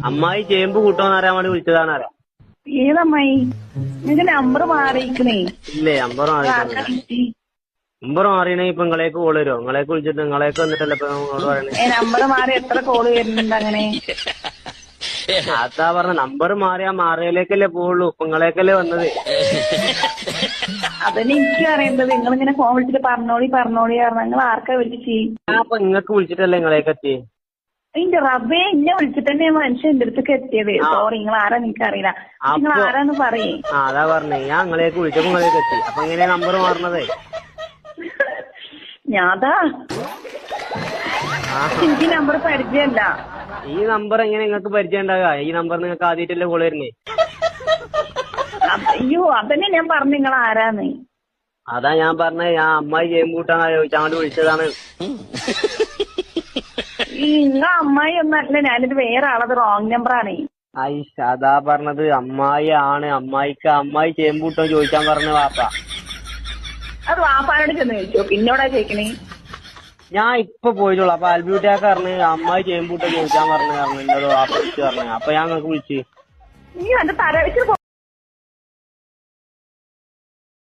അമ്മായി ചേമ്പ് കൂട്ടോന്ന് അറിയാൻ വേണ്ടി വിളിച്ചതാണറിയാം. ഏതമ്മായി? നിന്റെ നമ്പർ മാറിയിക്കണേ. ഇല്ലേ നമ്പർ മാറിയണേ ഇപ്പൊ നിങ്ങളേക്ക് കോള് വരുമോ? നിങ്ങളേക്ക് വിളിച്ചിട്ട് നിങ്ങളേക്ക് വന്നിട്ടല്ലേ ഇപ്പൊ നിങ്ങളോട് പറയണേ. നമ്പർ മാറി എത്ര കോള് വരുന്നുണ്ട് അങ്ങനെ? അതാ പറഞ്ഞ നമ്പർ മാറിയാ മാറിയലേക്കല്ലേ പോവുള്ളൂ. ഇപ്പൊ നിങ്ങളേക്കല്ലേ വന്നത്. അതന്നെ എനിക്ക് അറിയേണ്ടത്. നിങ്ങളിങ്ങനെ ഫോൺ വിളിച്ചിട്ട് പറഞ്ഞോളി പറഞ്ഞാൽ നിങ്ങൾ ആർക്കാ വിളിച്ച്? അപ്പൊ നിങ്ങക്ക് വിളിച്ചിട്ടല്ലേ നിങ്ങളേക്ക് എത്തി. എന്റെ റബ്ബേ, എന്നെ വിളിച്ചിട്ട് തന്നെ മനുഷ്യൻ എന്റെ അടുത്തേക്ക് എത്തിയത്. സോറി, നിങ്ങൾ ആരാ എനിക്ക് അറിയില്ല. നിങ്ങൾ ആരാന്ന് പറയേ. അതാ പറഞ്ഞേ, ഞാൻ നിങ്ങളേക്ക് വിളിച്ചപ്പോ നിങ്ങളേക്ക് എത്തി. അപ്പൊ എങ്ങനെയാ നമ്പർ മാറണത്? ഞാതാ എനിക്ക് നമ്പർ പരിചയമല്ല. ഈ നമ്പർ എങ്ങനെ നിങ്ങൾക്ക് പരിചയം ഉണ്ടാകുക? ഈ നമ്പർ നിങ്ങൾക്ക് ആദ്യമായിട്ടല്ലേ കോള് വരുന്നേ. അയ്യോ, അതന്നെ ഞാൻ പറഞ്ഞു നിങ്ങൾ ആരാന്ന്. അതാ ഞാൻ പറഞ്ഞത്, ഞാൻ അമ്മായി ചേമ്പ് കൂട്ടാന്നാ ചോദിച്ചാൽ അങ്ങോട്ട് വിളിച്ചതാണ്. ഈ നിങ്ങളെ അമ്മായി ഒന്നല്ല, ഞാനിത് വേറെ ആളത് റോങ് നമ്പറാണ്. അതാ പറഞ്ഞത്, അമ്മായി ആണ്. അമ്മായി ചേമ്പ് കൂട്ടോ ചോദിച്ചാൻ പറഞ്ഞു വാപ്പ. അത് വാപ്പാനോട് ചെന്ന് ചോദിച്ചോ, പിന്നോടാ ചോദിക്കണേ. ഞാൻ ഇപ്പൊ പോയിട്ടുള്ളു. അപ്പൊ അൽബ്യൂട്ടിയാക്ക് പറഞ്ഞ് അമ്മായി ചേമ്പ് കൂട്ടോ ചോദിച്ചാൻ പറഞ്ഞു എന്നോട് വാപ്പ വിളിച്ചു പറഞ്ഞു. അപ്പൊ ഞാൻ നിങ്ങൾക്ക് വിളിച്ചു. നീ എന്റെ തല വെച്ച്